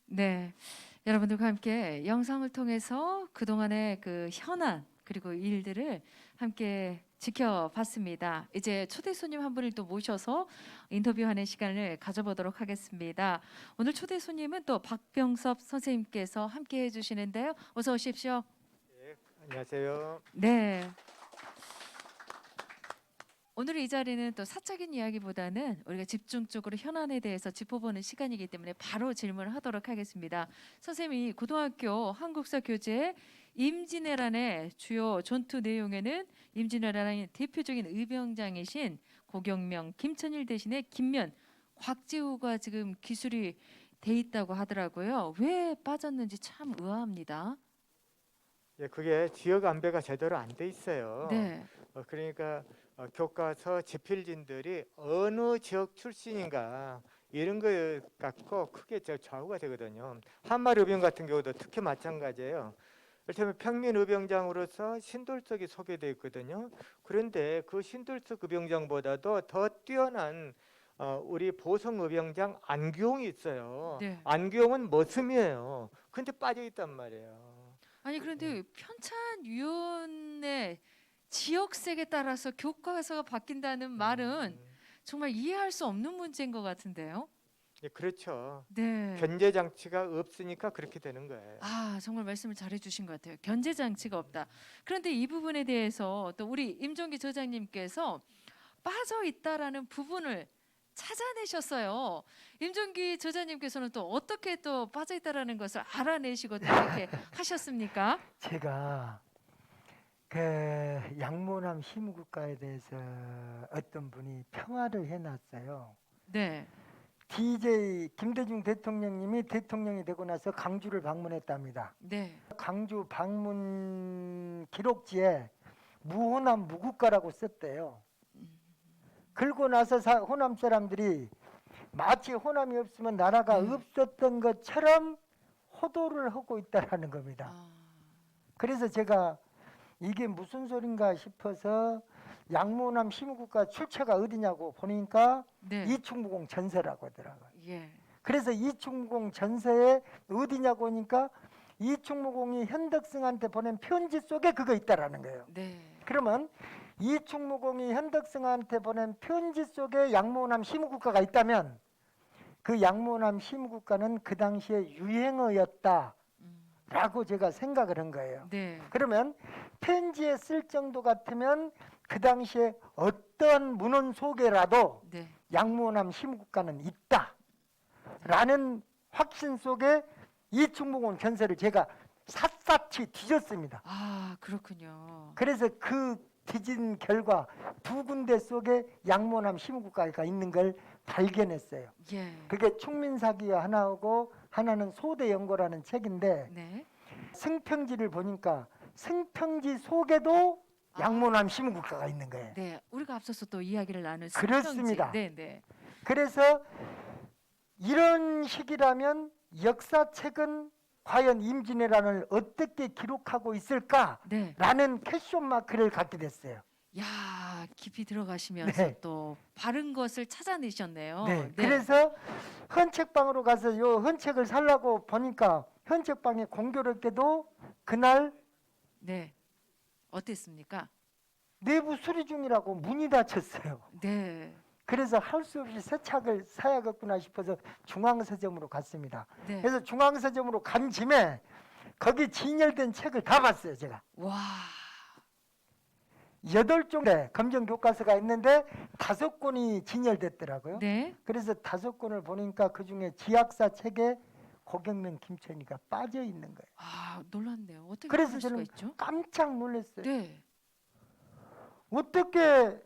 네, 여러분들과 함께 영상을 통해서 그동안의 그 현안 그리고 일들을 함께 지켜봤습니다. 이제 초대 손님 한 분을 또 모셔서 인터뷰하는 시간을 가져보도록 하겠습니다. 오늘 초대 손님은 또 박병섭 선생님께서 함께 해주시는데요. 어서 오십시오. 네, 안녕하세요. 네. 오늘 이 자리는 또 사적인 이야기보다는 우리가 집중적으로 현안에 대해서 짚어보는 시간이기 때문에 바로 질문을 하도록 하겠습니다. 선생님이 고등학교 한국사 교재 임진왜란의 주요 전투 내용에는 임진왜란의 대표적인 의병장이신 고경명, 김천일 대신에 김면, 곽재우가 지금 기술이 돼 있다고 하더라고요. 왜 빠졌는지 참 의아합니다. 예, 그게 지역 안배가 제대로 안 돼 있어요. 네, 그러니까 교과서 집필진들이 어느 지역 출신인가 이런 거 갖고 크게 좌우가 되거든요. 한말의병 같은 경우도 특히 마찬가지예요. 이를테면 평민의병장으로서 신돌석이 소개되어 있거든요. 그런데 그 신돌석 의병장보다도 더 뛰어난 우리 보성의병장 안규홍이 있어요. 네. 안규홍은 머슴이에요. 근데 빠져 있단 말이에요. 아니 그런데 편찬위원회 지역색에 따라서 교과서가 바뀐다는 말은 정말 이해할 수 없는 문제인 것 같은데요. 예, 그렇죠. 네. 견제 장치가 없으니까 그렇게 되는 거예요. 아 정말 말씀을 잘해주신 것 같아요. 견제 장치가 없다. 그런데 이 부분에 대해서 또 우리 임종기 저자님께서 빠져 있다라는 부분을 찾아내셨어요. 임종기 저자님께서는 또 어떻게 또 빠져 있다라는 것을 알아내시고 또 이렇게 하셨습니까? 제가 그 양모남 힘국가에 대해서 어떤 분이 평화를 해놨어요. 네. DJ 김대중 대통령님이 대통령이 되고 나서 강주를 방문했답니다. 네. 강주 방문 기록지에 무호남 무국가라고 썼대요. 그러고 나서 호남 사람들이 마치 호남이 없으면 나라가 없었던 것처럼 호도를 하고 있다라는 겁니다. 아, 그래서 제가 이게 무슨 소린가 싶어서 양모남 힘국가 출처가 어디냐고 보니까 네. 이충무공 전서라고 하더라고요. 예. 그래서 이충무공 전서에 어디냐고 하니까 이충무공이 현덕승한테 보낸 편지 속에 그거 있다라는 거예요. 네. 그러면 이충무공이 현덕승한테 보낸 편지 속에 양모남 힘국가가 있다면 그 양모남 힘국가는 그 당시에 유행어였다. 라고 제가 생각을 한 거예요. 네. 그러면 편지에 쓸 정도 같으면 그 당시에 어떤 문헌 속에라도 네. 양모남 힘국가는 있다 라는 확신 속에 이충무공 전서를 제가 샅샅이 뒤졌습니다. 아, 그렇군요. 그래서 그 뒤진 결과 두 군데 속에 양모남 힘국가가 있는 걸 발견했어요. 예. 그게 충민사기가 하나고 하나는 소대연고라는 책인데 네. 승평지를 보니까 승평지 속에도 아. 양모남 시민국가가 있는 거예요. 네. 우리가 앞서서 또 이야기를 나눈 그렇습니다. 네, 네. 그래서 이런 식이라면 역사책은 과연 임진왜란을 어떻게 기록하고 있을까라는 네. 퀘션 마크를 갖게 됐어요. 야, 깊이 들어가시면서 네. 또 바른 것을 찾아내셨네요. 네. 그래서 헌책방으로 가서 요 헌책을 살라고 보니까 헌책방에 공교롭게도 그날 네. 어땠습니까? 내부 수리 중이라고 문이 닫혔어요. 네. 그래서 할 수 없이 새 책을 사야겠구나 싶어서 중앙서점으로 갔습니다. 네. 그래서 중앙서점으로 간 짐에 거기 진열된 책을 다 봤어요. 제가 와. 8종의 검정교과서가 있는데 5권이 진열됐더라고요. 네. 그래서 5권을 보니까 그중에 지학사 책에 고경명 김천이가 빠져 있는 거예요. 아, 놀랐네요. 어떻게 그래서 그럴 수가 저는 있죠? 깜짝 놀랐어요. 네. 어떻게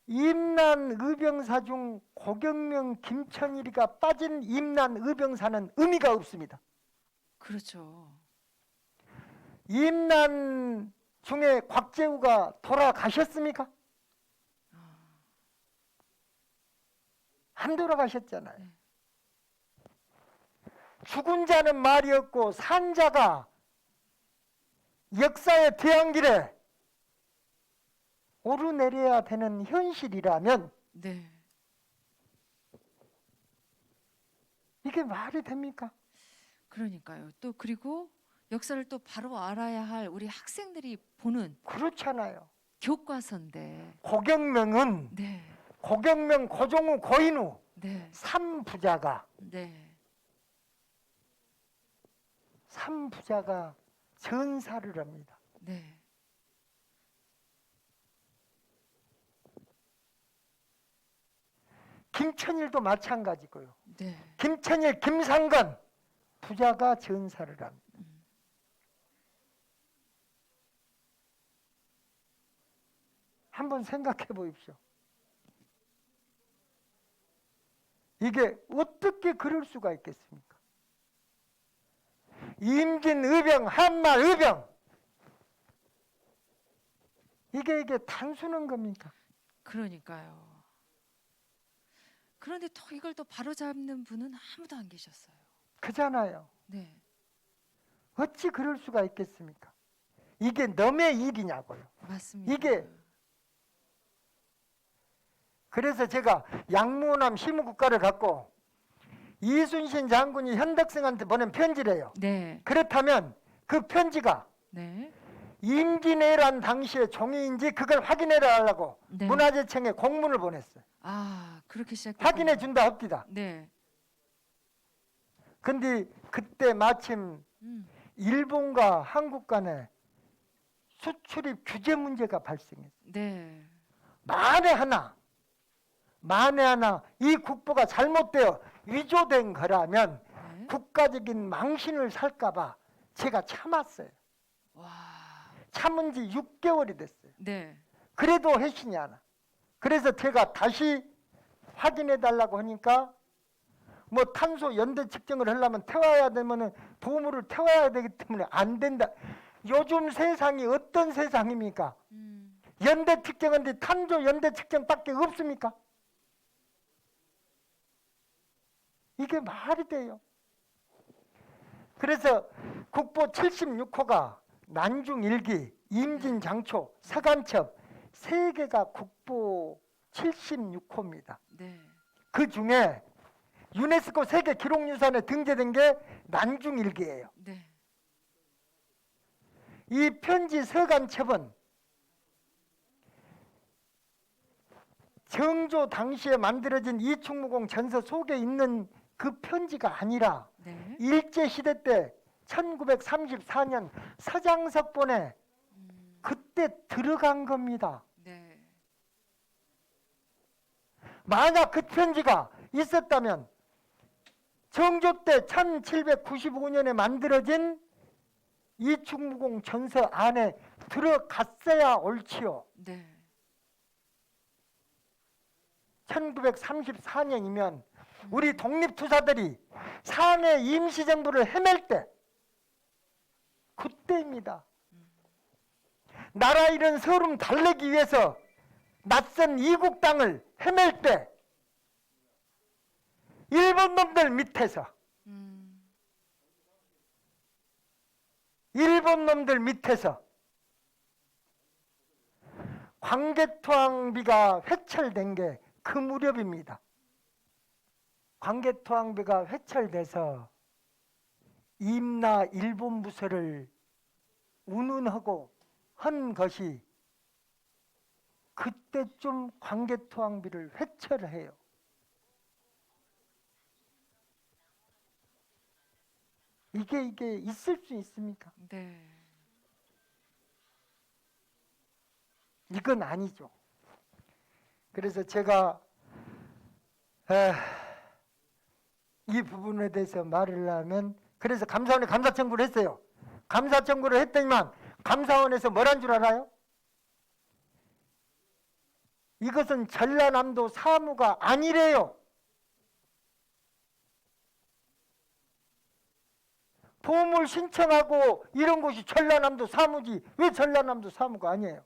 임난 의병사 중 고경명 김천일이가 빠진 임난 의병사는 의미가 없습니다. 그렇죠. 임난 중에 곽재우가 돌아가셨습니까? 안 돌아가셨잖아요. 네. 죽은 자는 말이 없고 산 자가 역사의 대항길에 오르내려야 되는 현실이라면 네. 이게 말이 됩니까? 그러니까요. 또 그리고 역사를 또 바로 알아야 할 우리 학생들이 보는 그렇잖아요. 교과서인데. 고경명은 네. 고경명, 고종우, 고인우 네. 삼부자가 전사를 합니다. 네. 김천일도 마찬가지고요. 네. 김천일, 김상건 부자가 전사를 합니다. 한번 생각해 보십시오. 이게 어떻게 그럴 수가 있겠습니까? 임진 의병, 한말 의병, 이게 단순한 겁니까? 그러니까요. 그런데 또 이걸 또 바로잡는 분은 아무도 안 계셨어요. 그잖아요. 네. 어찌 그럴 수가 있겠습니까? 이게 너의 일이냐고요. 맞습니다. 이게 그래서 제가 양무남 시무국가를 갖고 이순신 장군이 현덕승한테 보낸 편지래요. 네. 그렇다면 그 편지가 네. 임진왜란 당시의 종이인지 그걸 확인해라 하려고 네. 문화재청에 공문을 보냈어요. 아, 그렇게 시작했군요. 확인해 준다 합디다. 네. 근데 그때 마침 일본과 한국 간에 수출입 규제 문제가 발생했어요. 네. 만에 하나 이 국보가 잘못되어 위조된 거라면 네. 국가적인 망신을 살까봐 제가 참았어요. 와. 참은 지 6개월이 됐어요. 네. 그래도 해신이 않아. 그래서 제가 다시 확인해 달라고 하니까 뭐 탄소 연대 측정을 하려면 태워야 되면은 보물을 태워야 되기 때문에 안 된다. 요즘 세상이 어떤 세상입니까? 연대 측정인데 탄소 연대 측정밖에 없습니까? 이게 말이 돼요. 그래서 국보 76호가 난중일기, 임진장초, 서간첩 세 개가 국보 76호입니다. 네. 그 중에 유네스코 세계 기록유산에 등재된 게 난중일기예요. 네. 이 편지 서간첩은 정조 당시에 만들어진 이충무공 전서 속에 있는 그 편지가 아니라 네. 일제시대 때 1934년 서장석본에 그때 들어간 겁니다. 네. 만약 그 편지가 있었다면 정조 때 1795년에 만들어진 이충무공 전서 안에 들어갔어야 옳지요. 네. 1934년이면 우리 독립투사들이 상해 임시정부를 헤맬 때 그때입니다. 나라 잃은 서름 달래기 위해서 낯선 이국 땅을 헤맬 때 일본 놈들 밑에서 광개토항비가 회철된 게 그 무렵입니다. 광개토항비가 회철돼서 임나 일본 부서를 운운하고 한 것이 그때쯤 광개토항비를 회철해요. 이게 있을 수 있습니까? 네. 이건 아니죠. 그래서 제가 이 부분에 대해서 말을 하면 그래서 감사원에 감사 청구를 했어요. 감사 청구를 했더니만 감사원에서 뭐란 줄 알아요? 이것은 전라남도 사무가 아니래요. 보물 신청하고 이런 곳이 전라남도 사무지 왜 전라남도 사무가 아니에요?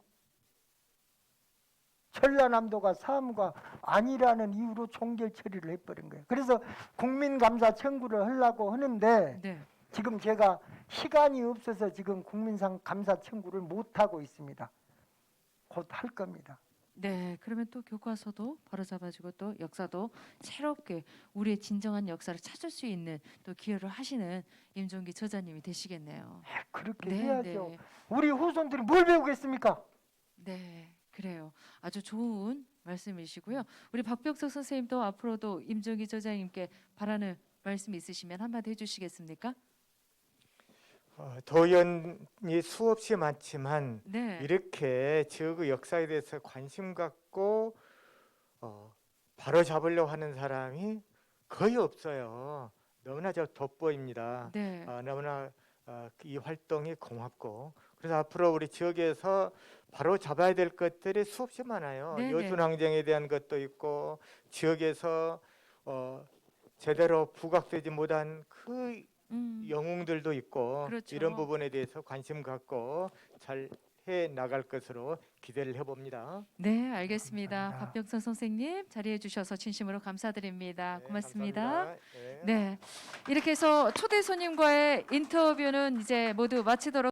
전라남도가 사무가 아니라는 이유로 종결 처리를 해버린 거예요. 그래서 국민감사 청구를 하려고 하는데 네. 지금 제가 시간이 없어서 지금 국민감사 청구를 못하고 있습니다. 곧 할 겁니다. 네, 그러면 또 교과서도 바로 잡아주고 또 역사도 새롭게 우리의 진정한 역사를 찾을 수 있는 또 기여를 하시는 임종기 저자님이 되시겠네요. 그렇게 네, 해야죠. 네, 우리 후손들이 뭘 배우겠습니까? 네, 그래요. 아주 좋은 말씀이시고요. 우리 박병석 선생님도 앞으로도 임종기 저자님께 바라는 말씀 있으시면 한마디 해주시겠습니까? 도연이 수없이 많지만 네, 이렇게 지역의 역사에 대해서 관심 갖고 바로 잡으려고 하는 사람이 거의 없어요. 너무나 돋보입니다. 네, 너무나 이 활동이 고맙고 그래서 앞으로 우리 지역에서 바로 잡아야 될 것들이 수없이 많아요. 네, 여순 네. 항쟁에 대한 것도 있고 지역에서 제대로 부각되지 못한 그 영웅들도 있고 그렇죠. 이런 부분에 대해서 관심 갖고 잘 해 나갈 것으로 기대를 해봅니다. 네, 알겠습니다. 감사합니다. 박병석 선생님 자리해 주셔서 진심으로 감사드립니다. 네, 고맙습니다. 감사합니다. 네. 네, 이렇게 해서 초대 손님과의 인터뷰는 이제 모두 마치도록